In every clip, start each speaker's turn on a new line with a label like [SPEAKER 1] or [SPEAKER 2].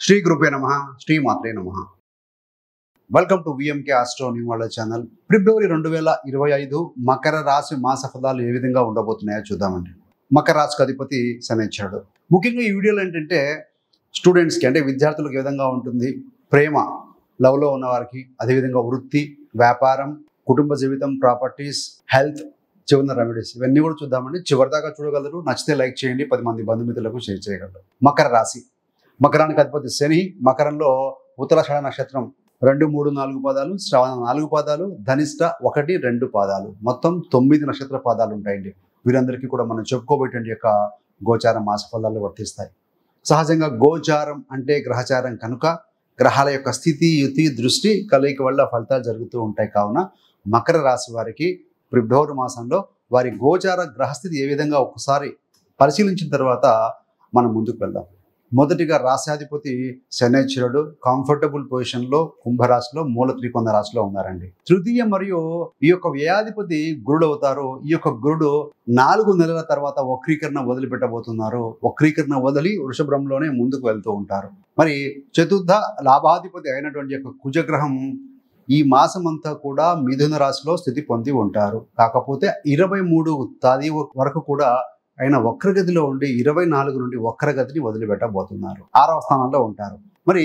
[SPEAKER 1] శ్రీ గురుభ్యో నమః శ్రీ మాత్రే నమః. Welcome to VMK astro new world channel. ఫిబ్రవరి 2025 మకర రాశి మాస ఫలాలు ఏ విధంగా ఉండబోతున్నాయో చూద్దామండి. మకర రాశికి అధిపతి శనైశ్వరుడు. ముఖ్యంగా ఈ వీడియోలో ఏంటంటే స్టూడెంట్స్కి అంటే విద్యార్థులకు ఏ విధంగా ఉంటుంది, ప్రేమ లవ్లో ఉన్న వారికి, అదేవిధంగా వృత్తి, వ్యాపారం, కుటుంబ జీవితం, ప్రాపర్టీస్, హెల్త్, చివరి రెమెడీస్ ఇవన్నీ కూడా చూద్దామండి. చివరిదాకా చూడగలరు. నచ్చితే లైక్ చేయండి, 10 మంది బంధుమిత్రులకు షేర్ చేయగలరు. మకర రాశి, మకరానికి అధిపతి శని. మకరంలో ఉత్తరాషాఢ నక్షత్రం 2, 3, 4 పాదాలు, శ్రవణ 4 పాదాలు, ధనిష్ట 1, 2 పాదాలు, మొత్తం 9 నక్షత్ర పాదాలు ఉంటాయండి. వీరందరికీ కూడా మనం చెప్పుకోబోయేటువంటి యొక్క గోచార మాస ఫలాలు వర్తిస్తాయి. సహజంగా గోచారం అంటే గ్రహచారం కనుక గ్రహాల యొక్క స్థితి, యుతి, దృష్టి కలయిక వల్ల ఫలితాలు జరుగుతూ ఉంటాయి. కావున మకర రాశి వారికి ఫిబ్రవరి మాసంలో వారి గోచార గ్రహస్థితి ఏ విధంగా ఒకసారి పరిశీలించిన తర్వాత మనం ముందుకు వెళ్దాం. మొదటిగా రాశ్యాధిపతి శనైశ్వరుడు కంఫర్టబుల్ పొజిషన్లో కుంభరాశిలో మూల త్రికోణ రాశిలో ఉన్నారండి. తృతీయ మరియు ఈ యొక్క వ్యయాధిపతి గురుడు అవుతారు. ఈ యొక్క గురుడు 4 నెలల తర్వాత వక్రీకరణ వదిలిపెట్టబోతున్నారు. వక్రీకరణ వదిలి వృషభంలోనే ముందుకు వెళ్తూ ఉంటారు. మరి చతుర్థ లాభాధిపతి అయినటువంటి యొక్క కుజగ్రహం ఈ మాసం అంతా కూడా మిథున రాశిలో స్థితి పొంది ఉంటారు. కాకపోతే 23 తేదీ వరకు కూడా ఆయన వక్రగతిలో ఉండి 24 నుండి వక్రగతిని వదిలిపెట్టబోతున్నారు. 6వ స్థానంలో ఉంటారు. మరి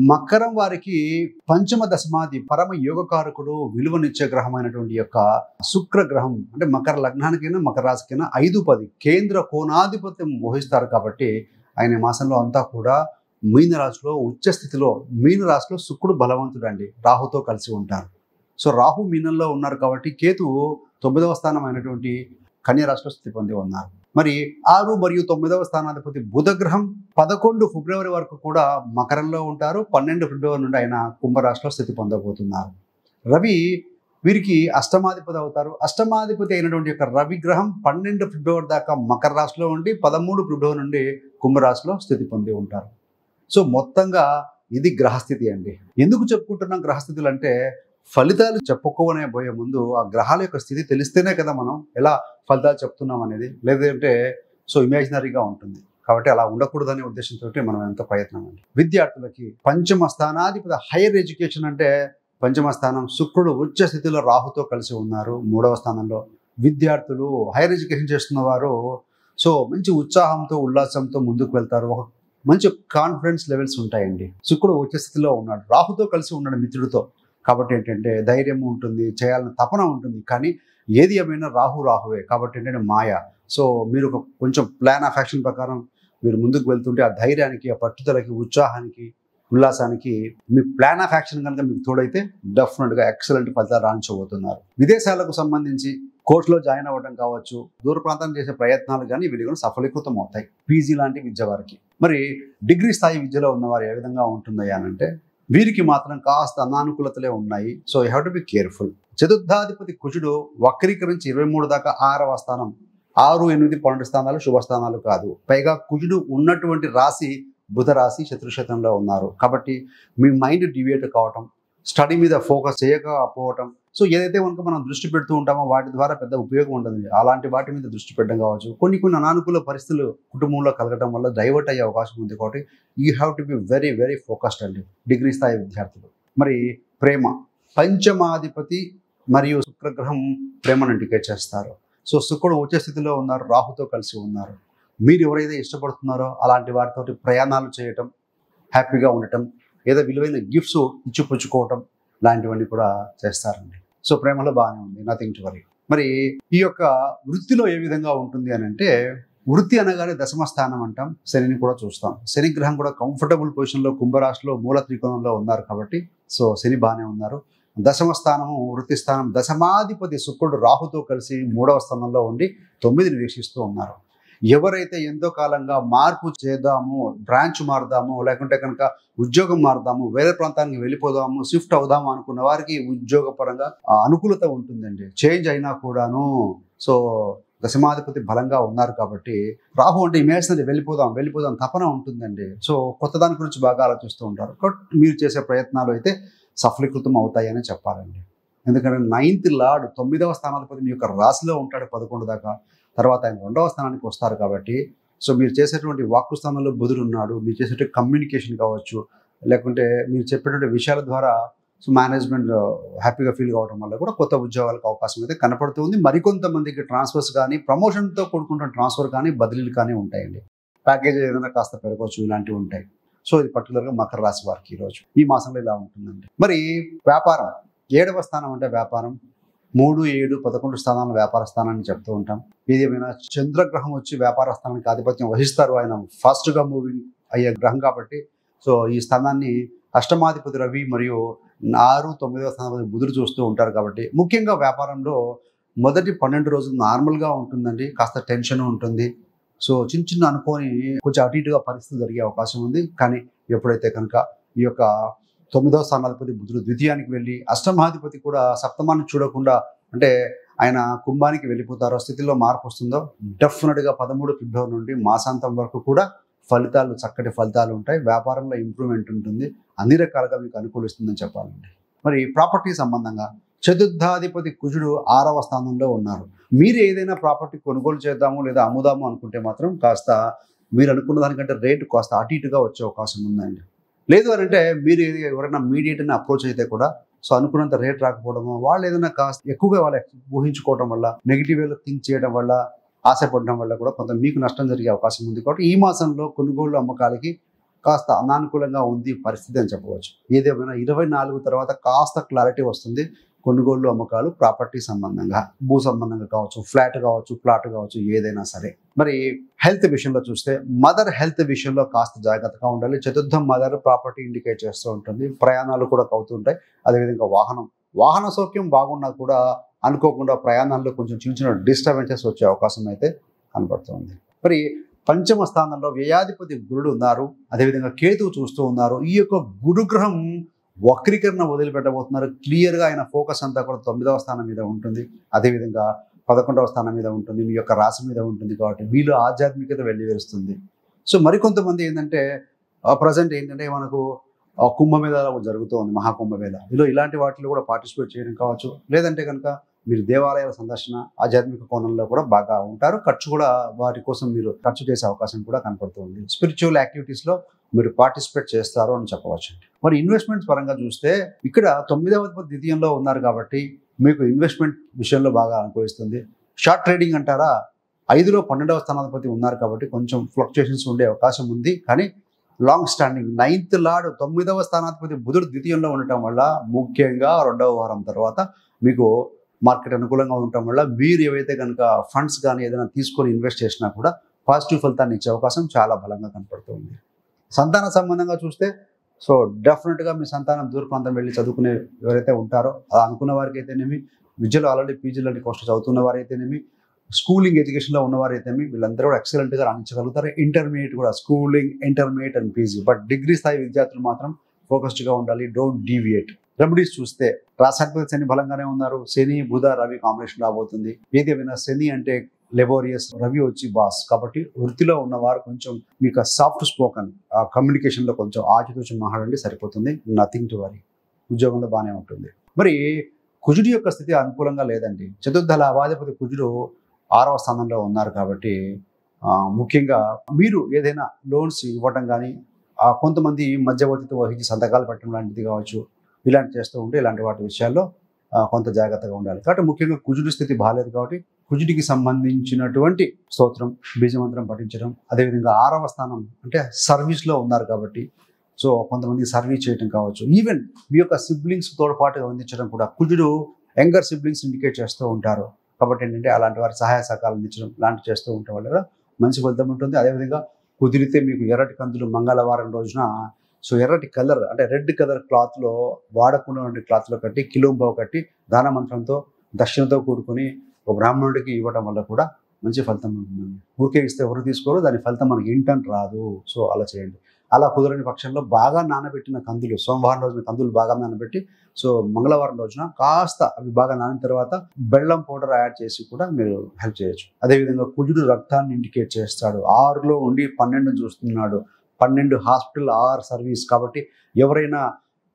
[SPEAKER 1] మకరం వారికి పంచమ దశమాది పరమ యోగకారకుడు, విలువనిచ్చే గ్రహమైనటువంటి యొక్క శుక్రగ్రహం అంటే మకర లగ్నానికైనా మకర రాశికైనా 5, 10 కేంద్ర కోణాధిపత్యం వహిస్తారు. కాబట్టి ఆయన మాసంలో అంతా కూడా మీన రాశిలో ఉచ్చ స్థితిలో, మీన రాశిలో శుక్రుడు బలవంతుడు అండి, రాహుతో కలిసి ఉంటారు. సో రాహు మీనంలో ఉన్నారు కాబట్టి కేతువు 9వ స్థానం అయినటువంటి కన్యా రాశిలో స్థితి పొంది ఉన్నారు. మరి 6 మరియు 9వ స్థానాధిపతి బుధగ్రహం 11 ఫిబ్రవరి వరకు కూడా మకరంలో ఉంటారు. 12 ఫిబ్రవరి నుండి ఆయన కుంభరాశిలో స్థితి పొందబోతున్నారు. రవి వీరికి అష్టమాధిపతి అవుతారు. అష్టమాధిపతి అయినటువంటి యొక్క రవి గ్రహం 12 ఫిబ్రవరి దాకా మకర రాశిలో ఉండి 13 ఫిబ్రవరి నుండి కుంభరాశిలో స్థితి పొంది ఉంటారు. సో మొత్తంగా ఇది గ్రహస్థితి అండి. ఎందుకు చెప్పుకుంటున్నాం గ్రహస్థితులు అంటే, ఫలితాలు చెప్పుకోనే పోయే ముందు ఆ గ్రహాల యొక్క స్థితి తెలిస్తేనే కదా మనం ఎలా ఫలితాలు చెప్తున్నాం అనేది. లేదంటే సో ఇమాజినరీగా ఉంటుంది. కాబట్టి అలా ఉండకూడదనే ఉద్దేశంతో మనం ఎంత ప్రయత్నం అండి. విద్యార్థులకి పంచమ స్థానాధిపతి, హైయర్ ఎడ్యుకేషన్ అంటే పంచమ స్థానం, శుక్రుడు ఉచ్చ స్థితిలో రాహుతో కలిసి ఉన్నారు 3వ స్థానంలో. విద్యార్థులు హైయర్ ఎడ్యుకేషన్ చేస్తున్న వారు సో మంచి ఉత్సాహంతో, ఉల్లాసంతో ముందుకు వెళ్తారు. ఒక మంచి కాన్ఫిడెన్స్ లెవెల్స్ ఉంటాయండి. శుక్రుడు ఉచ్చ స్థితిలో ఉన్నాడు, రాహుతో కలిసి ఉన్నాడు మిత్రుడితో. కాబట్టి ఏంటంటే ధైర్యం ఉంటుంది, చేయాలని తపన ఉంటుంది. కానీ ఏది ఏమైనా రాహువే. కాబట్టి ఏంటంటే మాయ. సో మీరు ఒక కొంచెం ప్లాన్ ఆఫ్ యాక్షన్ ప్రకారం మీరు ముందుకు వెళ్తుంటే ఆ ధైర్యానికి, ఆ పట్టుదలకి, ఉత్సాహానికి, ఉల్లాసానికి మీ ప్లాన్ ఆఫ్ యాక్షన్ కనుక మీకు తోడైతే డెఫినెట్గా ఎక్సలెంట్ ఫలితాలు రాణించబోతున్నారు. విదేశాలకు సంబంధించి కోర్సులో జాయిన్ అవ్వడం కావచ్చు, దూర ప్రాంతం చేసే ప్రయత్నాలు కానీ వీటి కూడా సఫలీకృతం అవుతాయి. పీజీ లాంటి విద్య వారికి. మరి డిగ్రీ స్థాయి విద్యలో ఉన్నవారు ఏ విధంగా ఉంటుందయ్యా అంటే వీరికి మాత్రం కాస్త అనానుకూలతలే ఉన్నాయి. So you have to be careful. చతుర్థాధిపతి కుజుడు వక్రీకరించి 23 దాకా 6వ స్థానం, 6, 8, 12 స్థానాలు శుభస్థానాలు కాదు. పైగా కుజుడు ఉన్నటువంటి రాశి బుధ రాశి శత్రుక్షేత్రంలో ఉన్నారు. కాబట్టి మీ మైండ్ డివియేట్ కావటం, స్టడీ మీద ఫోకస్ చేయకపోవటం, సో ఏదైతే కనుక మనం దృష్టి పెడుతూ ఉంటామో వాటి ద్వారా పెద్ద ఉపయోగం ఉండదు. అలాంటి వాటి మీద దృష్టి పెట్టడం కావచ్చు, కొన్ని అనానుకూల పరిస్థితులు కుటుంబంలో కలగడం వల్ల డైవర్ట్ అయ్యే అవకాశం ఉంది. కాబట్టి you have to be very very focused అండి డిగ్రీ స్థాయి విద్యార్థులు. మరి ప్రేమ, పంచమాధిపతి మరియు శుక్రగ్రహం ప్రేమను ఇండికేట్ చేస్తారు. సో శుక్రుడు ఉచ్చ స్థితిలో ఉన్నారు, రాహుతో కలిసి ఉన్నారు. మీరు ఎవరైతే ఇష్టపడుతున్నారో అలాంటి వారితో ప్రయాణాలు చేయటం, హ్యాపీగా ఉండటం, ఏదో విలువైన గిఫ్ట్స్ ఇచ్చిపుచ్చుకోవటం లాంటివన్నీ కూడా చేస్తారండి. సో ప్రేమలో బాగానే ఉంది, నథింగ్ టు వరీ. మరి ఈ యొక్క వృత్తిలో ఏ విధంగా ఉంటుంది అని అంటే, వృత్తి అనగానే దశమ స్థానం అంటాం. శనిని కూడా చూస్తాం. శని గ్రహం కూడా కంఫర్టబుల్ పొజిషన్లో కుంభరాశిలో మూల త్రికోణంలో ఉన్నారు. కాబట్టి సో శని బాగానే ఉన్నారు. దశమ స్థానము వృత్తి స్థానం. దశమాధిపతి శుక్రుడు రాహుతో కలిసి 3వ స్థానంలో ఉండి 9ని వీక్షిస్తూ ఉన్నారు. ఎవరైతే ఎంతో కాలంగా మార్పు చేద్దాము, బ్రాంచ్ మారుదాము, లేకుంటే కనుక ఉద్యోగం మారుదాము, వేరే ప్రాంతానికి వెళ్ళిపోదాము, షిఫ్ట్ అవుదాము అనుకున్న వారికి ఉద్యోగపరంగా అనుకూలత ఉంటుందండి. చేంజ్ అయినా కూడాను. సో దశమాధిపతి బలంగా ఉన్నారు కాబట్టి రాహు అంటే ఇమేజినరీ వెళ్ళిపోదాం తపన ఉంటుందండి. సో కొత్త దాని గురించి బాగా ఆలోచిస్తూ ఉంటారు. బట్ మీరు చేసే ప్రయత్నాలు అయితే సఫలీకృతం అవుతాయని చెప్పాలండి. ఎందుకంటే 9th లార్డ్ 9వ స్థానాధిపతి మీ యొక్క రాశిలో ఉంటాడు 11 దాకా. తర్వాత ఆయన 2వ స్థానానికి వస్తారు. కాబట్టి సో మీరు చేసేటువంటి వాక్కు స్థానంలో బుధుడు ఉన్నాడు. మీరు చేసేటువంటి కమ్యూనికేషన్ కావచ్చు, లేకుంటే మీరు చెప్పేటువంటి విషయాల ద్వారా సో మేనేజ్మెంట్ హ్యాపీగా ఫీల్ కావడం వల్ల కూడా కొత్త ఉద్యోగాలకు అవకాశం అయితే కనపడుతుంది. మరికొంతమందికి ట్రాన్స్ఫర్స్ కానీ, ప్రమోషన్తో కూడుకుంటున్న ట్రాన్స్ఫర్ కానీ, బదిలీలు కానీ ఉంటాయండి. ప్యాకేజ్ ఏదైనా కాస్త పెరగవచ్చు, ఇలాంటివి ఉంటాయి. సో ఇది పర్టికులర్గా మకర రాశి వారికి ఈరోజు ఈ మాసంలో ఇలా ఉంటుందండి. మరి వ్యాపారం 7వ స్థానం అంటే వ్యాపారం 3, 7, 11 స్థానాలను వ్యాపార స్థానాన్ని చెప్తూ ఉంటాం. ఏదేమైనా చంద్రగ్రహం వచ్చి వ్యాపార స్థానానికి ఆధిపత్యం వహిస్తారు. ఆయన ఫాస్ట్గా మూవింగ్ అయ్యే గ్రహం కాబట్టి సో ఈ స్థానాన్ని అష్టమాధిపతి రవి మరియు 6, 9వ స్థానాధిపతి బుధుడు చూస్తూ ఉంటారు కాబట్టి ముఖ్యంగా వ్యాపారంలో మొదటి 12 రోజులు నార్మల్గా ఉంటుందండి. కాస్త టెన్షన్ ఉంటుంది. సో చిన్న అనుకోని కొంచెం అటు ఇటుగా పరిస్థితులు జరిగే అవకాశం ఉంది. కానీ ఎప్పుడైతే కనుక ఈ యొక్క 9వ స్థానాధిపతి బుధుడు ద్వితీయానికి వెళ్ళి అష్టమాధిపతి కూడా సప్తమాన్ని చూడకుండా అంటే ఆయన కుంభానికి వెళ్ళిపోతారో, స్థితిలో మార్పు వస్తుందో డెఫినెట్గా 13 ఫిబ్రవరి నుండి మాసాంతం వరకు కూడా ఫలితాలు చక్కటి ఫలితాలు ఉంటాయి. వ్యాపారంలో ఇంప్రూవ్మెంట్ ఉంటుంది. అన్ని రకాలుగా మీకు అనుకూలిస్తుందని చెప్పాలండి. మరి ప్రాపర్టీ సంబంధంగా చతుర్థాధిపతి కుజుడు 6వ స్థానంలో ఉన్నారు. మీరు ఏదైనా ప్రాపర్టీ కొనుగోలు చేద్దాము లేదా అమ్ముదాము అనుకుంటే మాత్రం కాస్త మీరు అనుకున్న దానికంటే రేటు కాస్త అటు ఇటుగా వచ్చే అవకాశం ఉందండి. లేదు అని అంటే మీరు ఎవరైనా మీడియేటర్ని అప్రోచ్ అయితే కూడా సో అనుకున్నంత రేట్ రాకపోవడము, వాళ్ళు ఏదైనా కాస్త ఎక్కువగా వాళ్ళు ఊహించుకోవడం వల్ల, నెగిటివ్ వేలో థింక్ చేయడం వల్ల, ఆశపడడం వల్ల కూడా కొంత మీకు నష్టం జరిగే అవకాశం ఉంది. కాబట్టి ఈ మాసంలో కొనుగోలు అమ్మకాలకి కాస్త అనానుకూలంగా ఉంది పరిస్థితి అని చెప్పవచ్చు. ఏదేమైనా 24 తర్వాత కాస్త క్లారిటీ వస్తుంది. కొనుగోలు అమ్మకాలు ప్రాపర్టీ సంబంధంగా, భూ సంబంధంగా కావచ్చు, ఫ్లాట్ కావచ్చు, ప్లాట్ కావచ్చు, ఏదైనా సరే. మరి హెల్త్ విషయంలో చూస్తే మదర్ హెల్త్ విషయంలో కాస్త జాగ్రత్తగా ఉండాలి. చతుర్థం మదర్ ప్రాపర్టీ ఇండికేట్ చేస్తూ ఉంటుంది. ప్రయాణాలు కూడా అవుతుంటాయి. అదేవిధంగా వాహన సౌఖ్యం బాగున్నా కూడా అనుకోకుండా ప్రయాణాల్లో కొంచెం చిన్న డిస్టర్బెన్సెస్ వచ్చే అవకాశం అయితే కనబడుతుంది. మరి పంచమ స్థానంలో వ్యయాధిపతి గురుడు ఉన్నారు. అదేవిధంగా కేతువు చూస్తూ ఉన్నారు. ఈ యొక్క గురుగ్రహం వక్రీకరణ వదిలిపెట్టబోతున్నారు. క్లియర్గా ఆయన ఫోకస్ అంతా కూడా 9వ స్థానం మీద ఉంటుంది. అదేవిధంగా 11వ స్థానం మీద ఉంటుంది. మీ యొక్క రాశి మీద ఉంటుంది. కాబట్టి వీళ్ళు ఆధ్యాత్మికత వెళ్లివేస్తుంది. సో మరికొంతమంది ఏంటంటే ప్రజెంట్ ఏంటంటే మనకు కుంభమేళ జరుగుతూ ఉంది, మహాకుంభమేళ. ఇలాంటి వాటిలో కూడా పార్టిసిపేట్ చేయడం కావచ్చు. లేదంటే కనుక మీరు దేవాలయాల సందర్శన, ఆధ్యాత్మిక కోణంలో కూడా బాగా ఉంటారు. ఖర్చు కూడా వాటి కోసం మీరు ఖర్చు చేసే అవకాశం కూడా కనపడుతుంది. స్పిరిచువల్ యాక్టివిటీస్లో మీరు పార్టిసిపేట్ చేస్తారు అని చెప్పవచ్చు. మరి ఇన్వెస్ట్మెంట్స్ పరంగా చూస్తే ఇక్కడ 9వ ద్వితీయంలో ఉన్నారు కాబట్టి మీకు ఇన్వెస్ట్మెంట్ విషయంలో బాగా అనుకూలిస్తుంది. షార్ట్ ట్రేడింగ్ అంటారా, 5లో 12వ స్థానాధిపతి ఉన్నారు కాబట్టి కొంచెం ఫ్లక్చుయేషన్స్ ఉండే అవకాశం ఉంది. కానీ లాంగ్ స్టాండింగ్ 9th లార్డ్ 9వ స్థానాధిపతి బుధుడు ద్వితీయంలో ఉండటం వల్ల ముఖ్యంగా 2వ వారం తర్వాత మీకు మార్కెట్ అనుకూలంగా ఉండటం వల్ల మీరు ఏవైతే కనుక ఫండ్స్ కానీ ఏదైనా తీసుకొని ఇన్వెస్ట్ చేసినా కూడా పాజిటివ్ ఫలితాన్ని ఇచ్చే అవకాశం చాలా బలంగా కనపడుతుంది. సంతాన సంబంధంగా చూస్తే సో డెఫినెట్గా మీ సంతానం దూర ప్రాంతం వెళ్ళి చదువుకునే ఎవరైతే ఉంటారో అలా అనుకున్న వారికి అయితేనేమి, విద్యలో ఆల్రెడీ పీజీ లాంటి కోర్సులు చదువుతున్న వారైతేనేమి, స్కూలింగ్ ఎడ్యుకేషన్లో ఉన్నవారైతేనేమి వీళ్ళందరూ కూడా ఎక్సలెంట్గా రాణించగలుగుతారు. ఇంటర్మీడియట్ కూడా schooling, intermediate and PG. But degree స్థాయి విద్యార్థులు మాత్రం ఫోకస్డ్గా ఉండాలి. Don't deviate. రెమెడీస్ చూస్తే రాసాధిపతి శని బలంగానే ఉన్నారు. శని, బుధ, రవి కాంబినేషన్ రాబోతుంది. ఏదేమైనా శని అంటే లెబోరియస్, రవి వచ్చి బాస్ కాబట్టి వృత్తిలో ఉన్నవారు కొంచెం మీకు సాఫ్ట్ స్పోకన్ కమ్యూనికేషన్లో కొంచెం ఆచితూచి మాట్లాడండి, సరిపోతుంది. Nothing to worry. ఉద్యోగంలో బాగానే ఉంటుంది. మరి కుజుడి యొక్క స్థితి అనుకూలంగా లేదండి. చతుర్థ లాభాధిపతి కుజుడు 6వ స్థానంలో ఉన్నారు కాబట్టి ముఖ్యంగా మీరు ఏదైనా లోన్స్ ఇవ్వటం కానీ, కొంతమంది మధ్యవర్తితో వహించి సంతకాలు పెట్టడం లాంటిది కావచ్చు, ఇలాంటి చేస్తూ ఉంటే ఇలాంటి వాటి విషయాల్లో కొంత జాగ్రత్తగా ఉండాలి. కాబట్టి ముఖ్యంగా కుజుడి స్థితి బాగాలేదు కాబట్టి కుజుడికి సంబంధించినటువంటి స్తోత్రం, బీజమంత్రం పఠించడం, అదేవిధంగా 6వ స్థానం అంటే సర్వీస్లో ఉన్నారు కాబట్టి సో కొంతమంది సర్వీస్ చేయడం కావచ్చు. ఈవెన్ మీ యొక్క సిబ్లింగ్స్ తోడ్పాటుగా అందించడం కూడా కుజుడు యంగర్ సిబ్లింగ్స్ ఇండికేట్ చేస్తూ ఉంటారు. కాబట్టి ఏంటంటే అలాంటి వారి సహాయ సహకారాలు అందించడం లాంటివి చేస్తూ ఉంటే వల్ల కూడా మంచి ఫలితం ఉంటుంది. అదేవిధంగా కుదిరితే మీకు ఎర్రటి కందులు మంగళవారం రోజున సో ఎర్రటి కలర్ అంటే రెడ్ కలర్ క్లాత్లో వాడకుండా క్లాత్లో కట్టి కిలోంబావు కట్టి దాన మంత్రంతో దక్షిణతో కూడుకొని ఒక బ్రాహ్మణుడికి ఇవ్వడం వల్ల కూడా మంచి ఫలితం ఉంటుందండి. ఊరికే ఇస్తే ఎవరు తీసుకోరు, దాని ఫలితం మనకి ఇంటని రాదు. సో అలా చేయండి. అలా కుదరని పక్షంలో బాగా నానబెట్టిన కందులు, సోమవారం రోజున కందులు బాగా నానబెట్టి సో మంగళవారం రోజున కాస్త అవి బాగా నానిన తర్వాత బెల్లం పౌడర్ యాడ్ చేసి కూడా మీరు హెల్ప్ చేయొచ్చు. అదేవిధంగా కుజుడు రక్తాన్ని ఇండికేట్ చేస్తాడు. 6లో ఉండి 12 చూస్తున్నాడు. 12 హాస్పిటల్, 6 సర్వీస్. కాబట్టి ఎవరైనా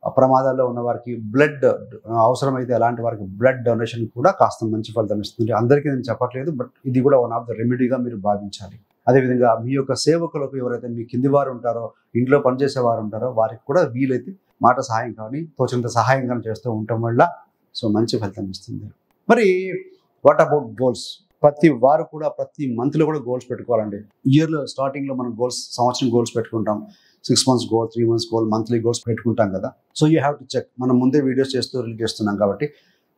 [SPEAKER 1] ప్రమాదాల్లో ఉన్న వారికి బ్లడ్ అవసరమైతే అలాంటి వారికి బ్లడ్ డొనేషన్ కూడా కాస్త మంచి ఫలితం ఇస్తుంది. అందరికీ నేను చెప్పట్లేదు, బట్ ఇది కూడా వన్ ఆఫ్ ద రెమెడీగా మీరు భావించాలి. అదేవిధంగా మీ యొక్క సేవకులకు ఎవరైతే మీ కింది వారు ఉంటారో, ఇంట్లో పనిచేసే వారు ఉంటారో వారికి కూడా వీలైతే మాట సహాయం కానీ తోచినంత సహాయం కానీ చేస్తూ ఉండటం వల్ల సో మంచి ఫలితం ఇస్తుంది. మరి వాట్ అబౌట్ గోల్స్? ప్రతి వారు కూడా ప్రతి మంత్లో కూడా గోల్స్ పెట్టుకోవాలండి. ఇయర్లో స్టార్టింగ్లో మనం సంవత్సరం గోల్స్ పెట్టుకుంటాం. 6 months goal, 3 months goal, monthly goals పెట్టుకుంటాం కదా. So you have to check. మనం ముందే వీడియోస్ రిలీజ్ చేస్తున్నాం కాబట్టి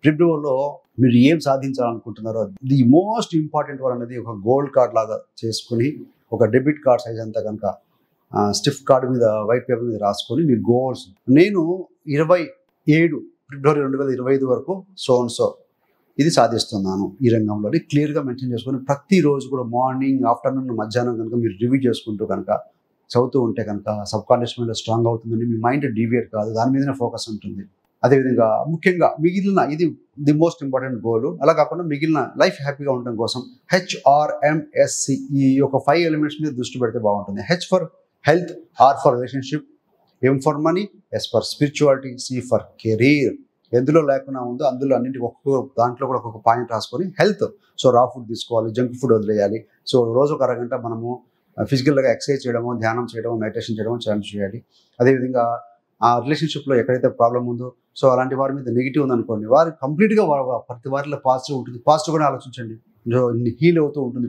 [SPEAKER 1] ప్రిబ్రోలో మీరు ఏం సాధించాలనుకుంటున్నారో ది మోస్ట్ ఇంపార్టెంట్ వన్ అనేది ఒక గోల్డ్ కార్డ్ లాగా చేసుకుని, ఒక డెబిట్ కార్డ్ సైజ్ అంతా కనుక స్టిఫ్ కార్డు మీద వైట్ పేపర్ మీద రాసుకొని మీ గోల్స్, నేను 27 ఫిబ్రవరి 2025 వరకు సో ఇది సాధిస్తున్నాను ఈ రంగంలోని క్లియర్గా మెన్షన్ చేసుకొని ప్రతిరోజు కూడా మార్నింగ్, ఆఫ్టర్నూన్, మధ్యాహ్నం కనుక మీరు రివ్యూ చేసుకుంటూ కనుక చదువుతూ ఉంటే కనుక సబ్ కాన్షియస్ మైండ్లో స్ట్రాంగ్ అవుతుందని, మీ మైండ్ డీవియేట్ కాదు, దాని మీదనే ఫోకస్ ఉంటుంది. అదేవిధంగా ముఖ్యంగా మిగిలిన ఇది ది మోస్ట్ ఇంపార్టెంట్ గోల్. అలా కాకుండా మిగిలిన లైఫ్ హ్యాపీగా ఉండడం కోసం HRMSC ఈ యొక్క 5 ఎలిమెంట్స్ మీద దృష్టి పెడితే బాగుంటుంది. H for health, R for relationship, M for money, S for spirituality, C for career. ఎందులో లేకుండా ఉందో అందులో అన్నింటికి ఒక్కొక్క దాంట్లో కూడా ఒక్కొక్క పాయింట్ రాసుకొని హెల్త్, సో రా ఫుడ్ తీసుకోవాలి, జంక్ ఫుడ్ వదిలేయాలి. సో రోజు ఒక అరగంట మనము ఫిజికల్గా ఎక్సర్సైజ్ చేయడము, ధ్యానం చేయడము, మెడిటేషన్ చేయడము చేయాలి. అదేవిధంగా ఆ రిలేషన్షిప్లో ఎక్కడైతే ప్రాబ్లం ఉందో, సో అలాంటి వారి మీద నెగిటివ్ ఉందనుకోండి, వారు కంప్లీట్గా ప్రతి వారిలో పాజిటివ్ ఉంటుంది. పాజిటివ్గానే ఆలోచించండి, హీల్ అవుతూ ఉంటుంది,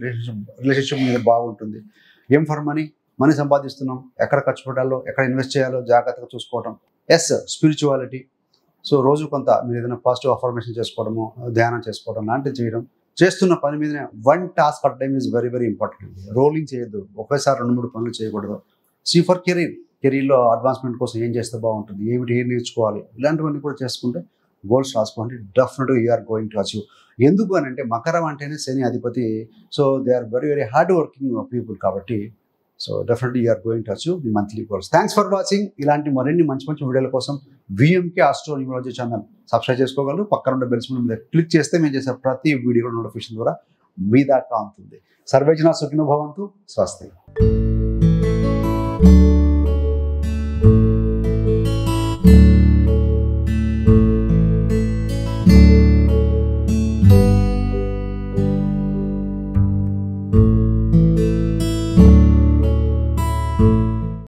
[SPEAKER 1] రిలేషన్షిప్ మీద బాగుంటుంది. ఏం ఫర్ మనీ సంపాదిస్తున్నాం, ఎక్కడ ఖర్చు పెట్టాలో, ఎక్కడ ఇన్వెస్ట్ చేయాలో జాగ్రత్తగా చూసుకోవడం. ఎస్ స్పిరిచువాలిటీ, సో రోజు కొంత మీరు ఏదైనా పాజిటివ్ అఫర్మేషన్ చేసుకోవడము, ధ్యానం చేసుకోవడం లాంటివి చేయడం. చేస్తున్న పని మీదనే 1 task at time is very very important. Rolling చేయొద్దు, ఒకేసారి 2-3 పనులు చేయకూడదు. C ఫర్ కెరీర్లో అడ్వాన్స్మెంట్ కోసం ఏం చేస్తే బాగుంటుంది, ఏం నేర్చుకోవాలి, ఇలాంటివన్నీ కూడా చేసుకుంటే గోల్స్ రాసుకోండి. డెఫినెట్గా యూఆర్ గోయింగ్ టు అచీవ్. ఎందుకు అని అంటే మకరం అంటేనే శని అధిపతి, so they are very very hard working people కాబట్టి so definitely you're going to achieve the monthly goals. Thanks for watching. ఇలాంటి మరిన్ని మంచి వీడియోల కోసం VMK astro numerology channel subscribe చేసుకోగలరు. పక్కన ఉన్న బెల్ సింబల్ మీద క్లిక్ చేస్తే మేము చేసే ప్రతి వీడియో నోటిఫికేషన్ ద్వారా మీ దాకా ఉంటుంది. సర్వేజన సుఖినో భవంతు. స్వస్తి.